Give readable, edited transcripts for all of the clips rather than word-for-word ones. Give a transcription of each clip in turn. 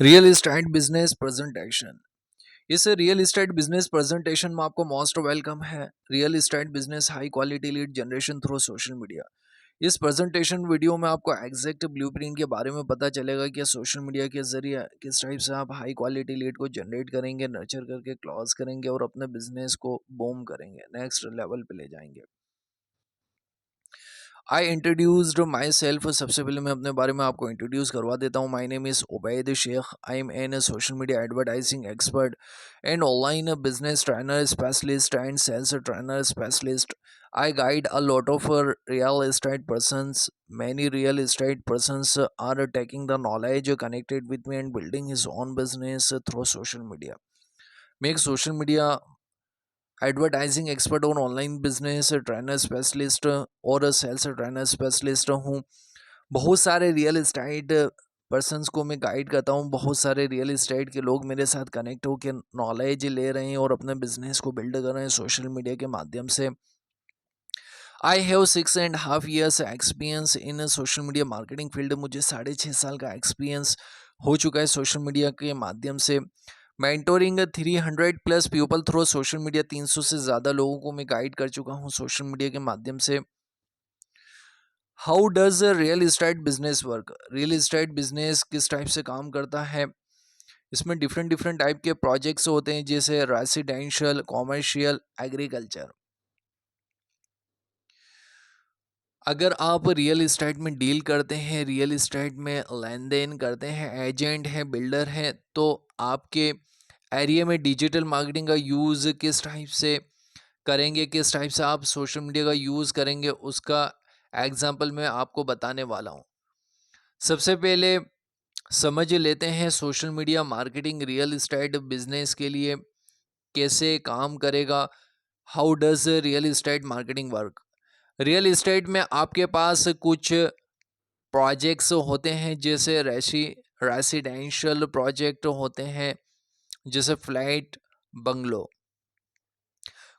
Real estate business presentation. इस real estate business presentation में आपको मोस्ट वेलकम है। Real estate business high quality lead generation through social media. इस presentation video में आपको exact blueprint के बारे में पता चलेगा कि सोशल मीडिया के जरिए किस टाइप से आप हाई क्वालिटी लीड को जनरेट करेंगे, नर्चर करके क्लोज करेंगे और अपने बिजनेस को बूम करेंगे, नेक्स्ट लेवल पे ले जाएंगे। आई इंट्रोड्यूस्ड माई सेल्फ। सबसे पहले मैं अपने बारे में आपको इंट्रोड्यूस करवा देता हूँ। My name is Ubaid Shaikh. I am an social media advertising expert and online business trainer specialist and sales trainer specialist. I guide a lot of real estate persons. Many real estate persons are taking the knowledge connected with me and building his own business through social media. Make social media advertising expert और online business trainer specialist और sales trainer specialist हूँ। बहुत सारे real estate persons को मैं guide करता हूँ। बहुत सारे रियल इस्टेट के लोग मेरे साथ कनेक्ट होकर नॉलेज ले रहे हैं और अपने बिजनेस को बिल्ड कर रहे हैं सोशल मीडिया के माध्यम से। I have 6.5 years experience in social media marketing field. मुझे 6.5 साल का एक्सपीरियंस हो चुका है सोशल मीडिया के माध्यम से। Mentoring 300+ people through social media. 300 से ज़्यादा लोगों को मैं गाइड कर चुका हूँ सोशल मीडिया के माध्यम से। How does real estate business work? Real estate business किस टाइप से काम करता है? इसमें डिफरेंट डिफरेंट टाइप के प्रोजेक्ट्स होते हैं, जैसे रेसिडेंशियल, कॉमर्शियल, एग्रीकल्चर। अगर आप रियल इस्टेट में डील करते हैं, रियल इस्टेट में लेन देन करते हैं, एजेंट हैं, बिल्डर हैं, तो आपके एरिया में डिजिटल मार्केटिंग का यूज़ किस टाइप से करेंगे, किस टाइप से आप सोशल मीडिया का यूज़ करेंगे, उसका एग्जांपल मैं आपको बताने वाला हूँ। सबसे पहले समझ लेते हैं social media marketing real estate business के लिए कैसे काम करेगा। How does real estate marketing work? Real estate में आपके पास कुछ प्रोजेक्ट्स होते हैं, जैसे रेसिडेंशियल प्रोजेक्ट होते हैं, जैसे फ्लैट, बंगलो।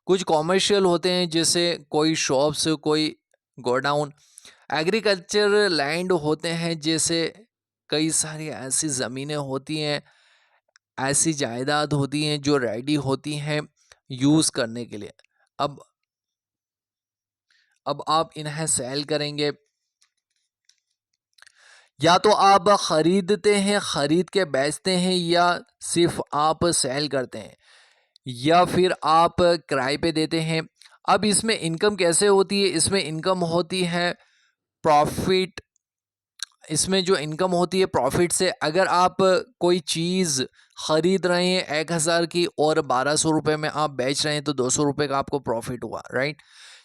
कुछ कॉमर्शियल होते हैं, जैसे कोई शॉप्स, कोई गोडाउन। एग्रीकल्चर लैंड होते हैं, जैसे कई सारी ऐसी ज़मीनें होती हैं, ऐसी जायदाद होती हैं जो रेडी होती हैं यूज़ करने के लिए। अब आप इन्हें सेल करेंगे, या तो आप खरीदते हैं, खरीद के बेचते हैं, या सिर्फ आप सेल करते हैं, या फिर आप किराए पे देते हैं। अब इसमें इनकम कैसे होती है? इसमें इनकम होती है प्रॉफिट। इसमें जो इनकम होती है प्रॉफिट से। अगर आप कोई चीज़ खरीद रहे हैं 1,000 की और 1,200 रुपये में आप बेच रहे हैं, तो 200 रुपये का आपको प्रॉफिट हुआ, राइट?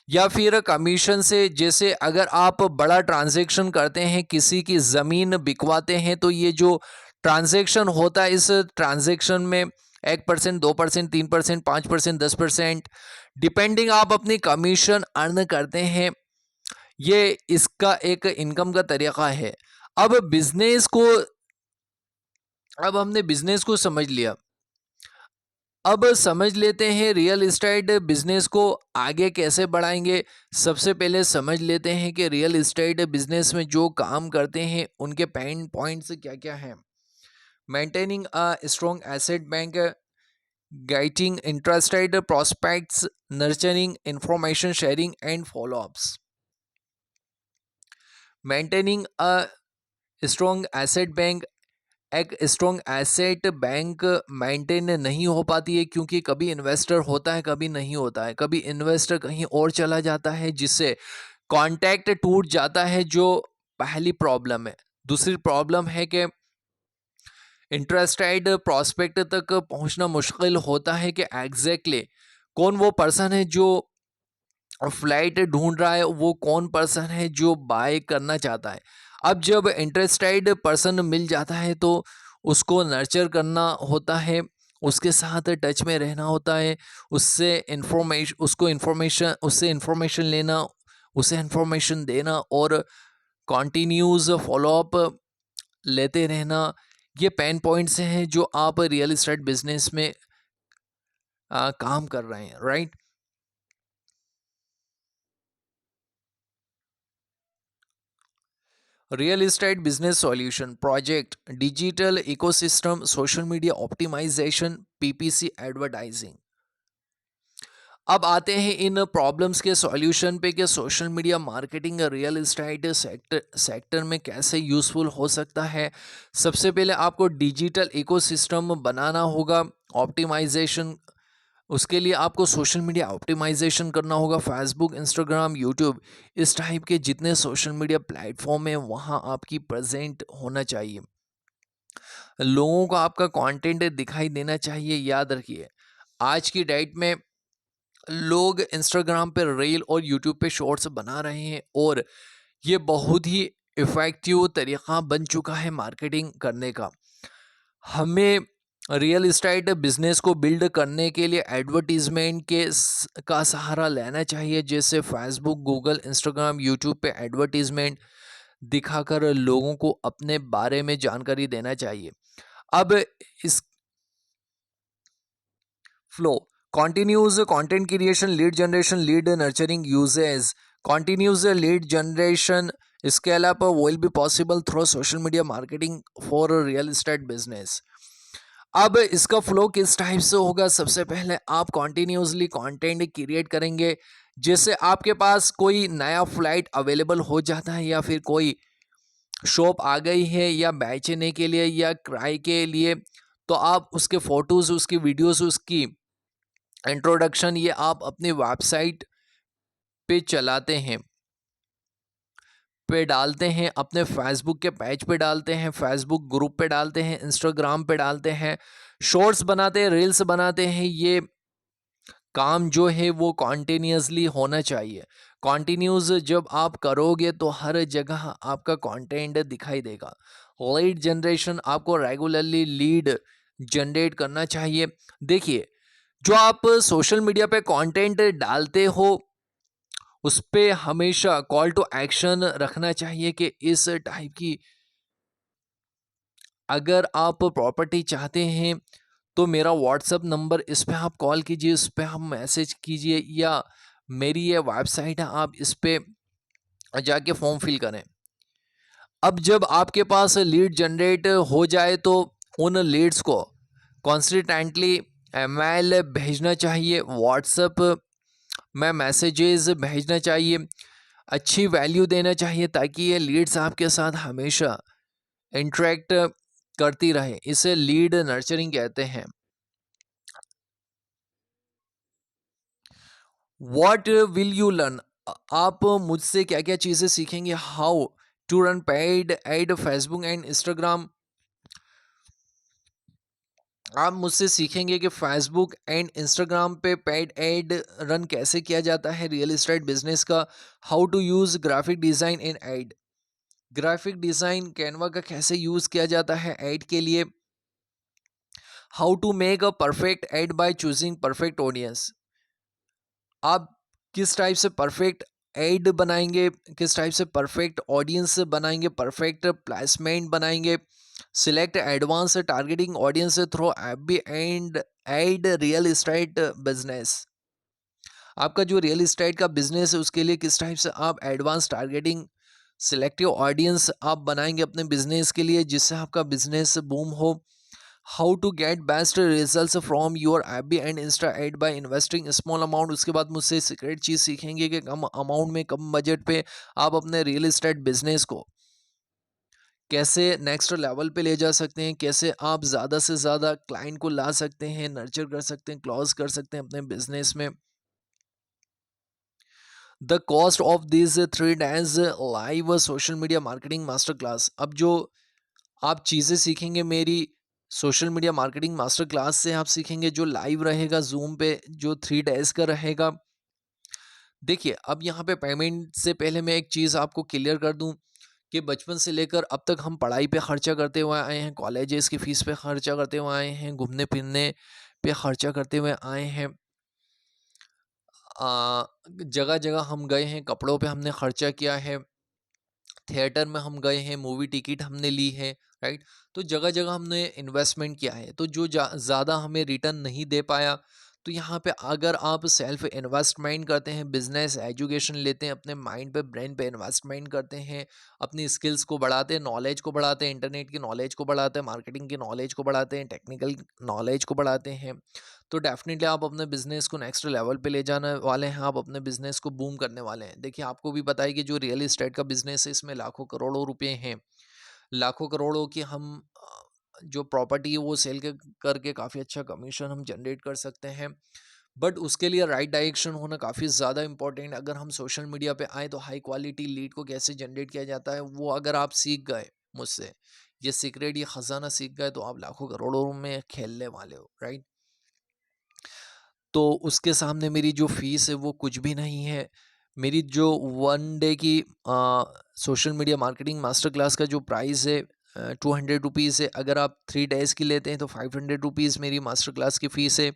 या फिर कमीशन से, जैसे अगर आप बड़ा ट्रांजैक्शन करते हैं, किसी की ज़मीन बिकवाते हैं, तो ये जो ट्रांजैक्शन होता है, इस ट्रांजैक्शन में 1%, 2%, 3%, 5%, 10%, डिपेंडिंग आप अपनी कमीशन अर्न करते हैं। ये इसका एक इनकम का तरीका है। अब बिजनेस को अब हमने बिजनेस को समझ लिया। अब समझ लेते हैं रियल इस्टेट बिजनेस को आगे कैसे बढ़ाएंगे। सबसे पहले समझ लेते हैं कि रियल इस्टेट बिजनेस में जो काम करते हैं उनके पेन पॉइंट्स क्या क्या हैं। Maintaining a strong asset bank, guiding interested prospects, nurturing information sharing and follow-ups. Maintaining a strong asset bank. एक स्ट्रॉन्ग एसेट बैंक मेंटेन नहीं हो पाती है, क्योंकि कभी इन्वेस्टर होता है, कभी नहीं होता है। कभी इन्वेस्टर कहीं और चला जाता है, जिससे कॉन्टैक्ट टूट जाता है, जो पहली प्रॉब्लम है। दूसरी प्रॉब्लम है कि इंटरेस्टेड प्रॉस्पेक्ट तक पहुंचना मुश्किल होता है कि एग्जैक्टली कौन वो पर्सन है जो फ्लाइट ढूंढ रहा है, वो कौन पर्सन है जो बाय करना चाहता है। अब जब इंटरेस्टेड पर्सन मिल जाता है, तो उसको नर्चर करना होता है, उसके साथ टच में रहना होता है, उससे इंफॉर्मेशन लेना, उसे इंफॉर्मेशन देना और कॉन्टिन्यूज फॉलोअप लेते रहना। ये पेन पॉइंट्स हैं जो आप रियल इस्टेट बिजनेस में काम कर रहे हैं, right? Real estate business solution project, digital ecosystem, social media optimisation, PPC advertising. अब आते हैं इन प्रॉब्लम्स के सॉल्यूशन पे कि social media marketing real estate sector में कैसे यूज़फुल हो सकता है। सबसे पहले आपको डिजिटल इकोसिस्टम बनाना होगा, ऑप्टिमाइजेशन। उसके लिए आपको सोशल मीडिया ऑप्टिमाइजेशन करना होगा। फेसबुक, इंस्टाग्राम, यूट्यूब, इस टाइप के जितने सोशल मीडिया प्लेटफॉर्म हैं वहाँ आपकी प्रेजेंट होना चाहिए। लोगों को आपका कंटेंट दिखाई देना चाहिए। याद रखिए, आज की डेट में लोग इंस्टाग्राम पे रील और यूट्यूब पे शॉर्ट्स बना रहे हैं और ये बहुत ही इफ़ेक्टिव तरीक़ा बन चुका है मार्केटिंग करने का। हमें रियल इस्टेट बिजनेस को बिल्ड करने के लिए एडवर्टीजमेंट का सहारा लेना चाहिए, जैसे फेसबुक, गूगल, इंस्टाग्राम, यूट्यूब पे एडवर्टीजमेंट दिखाकर लोगों को अपने बारे में जानकारी देना चाहिए। अब इस flow continues content creation, lead generation, lead nurturing uses. Continuous lead generation scale up will be possible through social media marketing for a real estate business. अब इसका फ्लो किस टाइप से होगा? सबसे पहले आप कॉन्टिन्यूसली कंटेंट क्रिएट करेंगे। जैसे आपके पास कोई नया फ्लाइट अवेलेबल हो जाता है या फिर कोई शॉप आ गई है या बेचने के लिए या किराए के लिए, तो आप उसके फोटोज़, उसकी वीडियोज़, उसकी इंट्रोडक्शन ये आप अपनी वेबसाइट पे चलाते हैं, पे डालते हैं, अपने फेसबुक के पेज पे डालते हैं, फेसबुक ग्रुप पे डालते हैं, इंस्टाग्राम पे डालते हैं, शॉर्ट्स बनाते हैं, रील्स बनाते हैं। ये काम जो है वो कॉन्टिन्यूसली होना चाहिए। कॉन्टिन्यूस जब आप करोगे तो हर जगह आपका कंटेंट दिखाई देगा। लीड जनरेशन, आपको रेगुलरली लीड जनरेट करना चाहिए। देखिए, जो आप सोशल मीडिया पे कंटेंट डालते हो उस पे हमेशा कॉल टू एक्शन रखना चाहिए कि इस टाइप की, अगर आप प्रॉपर्टी चाहते हैं तो मेरा व्हाट्सअप नंबर, इस पे आप कॉल कीजिए, इस पे आप मैसेज कीजिए, या मेरी ये वेबसाइट है, आप इस पे जाके फॉर्म फिल करें। अब जब आपके पास लीड जनरेट हो जाए तो उन लीड्स को कॉन्स्टेंटली मेल भेजना चाहिए, व्हाट्सएप में मैसेजेस भेजना चाहिए, अच्छी वैल्यू देना चाहिए ताकि ये लीड्स आपके साथ हमेशा इंटरेक्ट करती रहे। इसे लीड नर्चरिंग कहते हैं। What will you learn? आप मुझसे क्या क्या चीज़ें सीखेंगे? How to run paid ad Facebook and Instagram. आप मुझसे सीखेंगे कि फेसबुक एंड इंस्टाग्राम पे पेड एड रन कैसे किया जाता है रियल एस्टेट बिजनेस का। How to use graphic design in ad, graphic design Canva का कैसे यूज़ किया जाता है एड के लिए। How to make a perfect ad by choosing perfect audience, आप किस टाइप से परफेक्ट एड बनाएंगे, किस टाइप से परफेक्ट ऑडियंस बनाएंगे, परफेक्ट प्लेसमेंट बनाएंगे। Select advance targeting audience through FB and ad real estate business, आपका जो रियल एस्टेट का बिजनेस है उसके लिए किस टाइप से आप एडवांस टारगेटिंग सिलेक्टिव ऑडियंस आप बनाएंगे अपने बिजनेस के लिए जिससे आपका बिजनेस बूम हो। How to get best results from your FB and insta ad by investing small amount. उसके बाद मुझसे सीक्रेट चीज़ सीखेंगे कि कम अमाउंट में, कम बजट पे आप अपने रियल एस्टेट बिजनेस को कैसे नेक्स्ट लेवल पे ले जा सकते हैं, कैसे आप ज़्यादा से ज़्यादा क्लाइंट को ला सकते हैं, नर्चर कर सकते हैं, क्लोज कर सकते हैं अपने बिजनेस में। The cost of this 3 days live social media marketing master class. अब जो आप चीज़ें सीखेंगे मेरी social media marketing master class से, आप सीखेंगे जो लाइव रहेगा जूम पे, जो 3 days का रहेगा। देखिए, अब यहाँ पे पेमेंट से पहले मैं एक चीज़ आपको क्लियर कर दूं कि बचपन से लेकर अब तक हम पढ़ाई पे खर्चा करते हुए आए हैं, कॉलेजेस की फ़ीस पे खर्चा करते हुए आए हैं, घूमने फिरने पे खर्चा करते हुए आए हैं, जगह जगह हम गए हैं, कपड़ों पे हमने खर्चा किया है, थिएटर में हम गए हैं, मूवी टिकट हमने ली है, राइट। तो जगह जगह हमने इन्वेस्टमेंट किया है, तो जो ज़्यादा हमें रिटर्न नहीं दे पाया तो यहाँ पे अगर आप सेल्फ इन्वेस्टमेंट करते हैं, बिजनेस एजुकेशन लेते हैं, अपने माइंड पे, ब्रेन पे इन्वेस्टमेंट करते हैं, अपनी स्किल्स को बढ़ाते हैं, नॉलेज को बढ़ाते हैं, इंटरनेट की नॉलेज को बढ़ाते हैं, मार्केटिंग की नॉलेज को बढ़ाते हैं, टेक्निकल नॉलेज को बढ़ाते हैं, तो डेफिनेटली आप अपने बिजनेस को नेक्स्ट लेवल पे ले जाने वाले हैं, आप अपने बिजनेस को बूम करने वाले हैं। देखिए, आपको भी पता है कि जो रियल इस्टेट का बिजनेस है, इसमें लाखों करोड़ों रुपए हैं, लाखों करोड़ों की हम जो प्रॉपर्टी है वो सेल करके काफ़ी अच्छा कमीशन हम जनरेट कर सकते हैं। बट उसके लिए राइट डायरेक्शन होना काफ़ी ज़्यादा इंपॉर्टेंट। अगर हम सोशल मीडिया पे आए तो हाई क्वालिटी लीड को कैसे जनरेट किया जाता है वो अगर आप सीख गए मुझसे, ये सीक्रेट, ये ख़जाना सीख गए, तो आप लाखों करोड़ों में खेलने वाले हो, राइट। तो उसके सामने मेरी जो फ़ीस है वो कुछ भी नहीं है। मेरी जो 1 डे की social media marketing master class का जो प्राइस है 200 रुपीज़ है। अगर आप 3 डेज़ की लेते हैं तो 500 रुपीज़ मेरी मास्टर क्लास की फ़ीस है।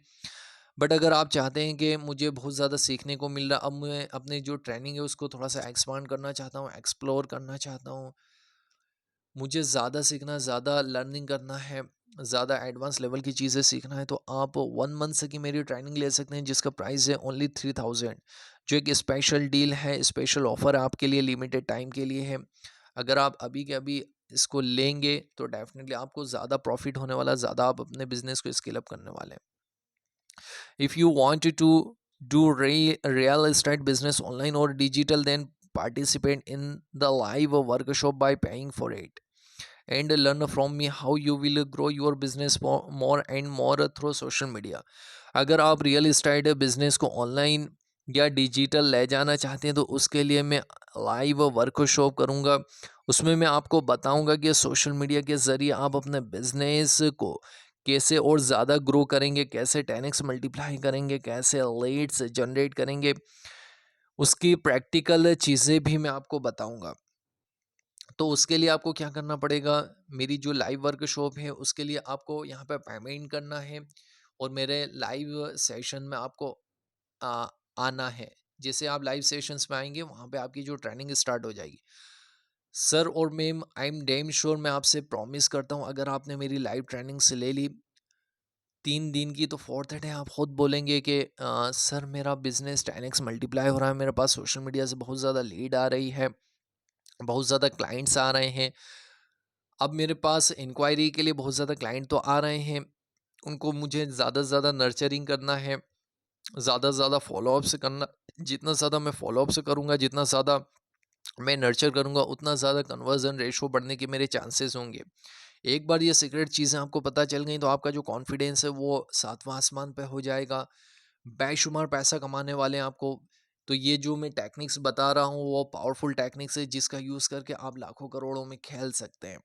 बट अगर आप चाहते हैं कि मुझे बहुत ज़्यादा सीखने को मिल रहा, अब मैं अपनी जो ट्रेनिंग है उसको थोड़ा-सा एक्सपांड करना चाहता हूँ, एक्सप्लोर करना चाहता हूँ, मुझे ज़्यादा सीखना, ज़्यादा लर्निंग करना है, ज़्यादा एडवांस लेवल की चीज़ें सीखना है, तो आप 1 मंथ से की मेरी ट्रेनिंग ले सकते हैं जिसका प्राइस है ओनली 3000, जो एक स्पेशल डील है, स्पेशल ऑफ़र आपके लिए लिमिटेड टाइम के लिए है। अगर आप अभी के अभी इसको लेंगे तो डेफ़िनेटली आपको ज़्यादा प्रॉफ़िट होने वाला, ज़्यादा आप अपने बिज़नेस को स्केल अप करने वाले हैं। If you want to do real estate business online or digital, then participate in the live workshop by paying for it and learn from me how you will grow your business more and more through social media. अगर आप real estate business को online या digital ले जाना चाहते हैं तो उसके लिए मैं लाइव वर्कशॉप करूंगा। उसमें मैं आपको बताऊंगा कि सोशल मीडिया के ज़रिए आप अपने बिजनेस को कैसे और ज़्यादा ग्रो करेंगे, कैसे 10x मल्टीप्लाई करेंगे, कैसे लीड्स जनरेट करेंगे, उसकी प्रैक्टिकल चीज़ें भी मैं आपको बताऊंगा। तो उसके लिए आपको क्या करना पड़ेगा, मेरी जो लाइव वर्कशॉप है उसके लिए आपको यहाँ पे पेमेंट करना है और मेरे लाइव सेशन में आपको आ, आना है। जैसे आप लाइव सेशंस में आएंगे वहाँ पे आपकी जो ट्रेनिंग स्टार्ट हो जाएगी। सर और ma'am, I am damn sure, मैं आपसे प्रॉमिस करता हूँ, अगर आपने मेरी लाइव ट्रेनिंग से ले ली 3 दिन की, तो फोर्थ डे आप खुद बोलेंगे कि सर मेरा बिजनेस 10x मल्टीप्लाई हो रहा है, मेरे पास सोशल मीडिया से बहुत ज़्यादा लीड आ रही है, बहुत ज़्यादा क्लाइंट्स आ रहे हैं। अब मेरे पास इंक्वायरी के लिए बहुत ज़्यादा क्लाइंट तो आ रहे हैं, उनको मुझे ज़्यादा से ज़्यादा नर्चरिंग करना है, ज़्यादा से ज़्यादा फॉलोअप्स करना। जितना ज़्यादा मैं फॉलोअप्स करूँगा, जितना ज़्यादा मैं नर्चर करूँगा, उतना ज़्यादा कन्वर्जन रेशो बढ़ने के मेरे चांसेस होंगे। एक बार ये सीक्रेट चीज़ें आपको पता चल गई तो आपका जो कॉन्फिडेंस है वो सातवां आसमान पे हो जाएगा। बेशुमार पैसा कमाने वाले हैं आपको। तो ये जो मैं टेक्निक्स बता रहा हूँ वो पावरफुल टेक्निक्स है जिसका यूज़ करके आप लाखों करोड़ों में खेल सकते हैं,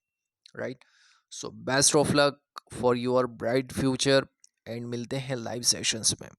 right. So best of luck for your bright future and मिलते हैं लाइव सेशंस में।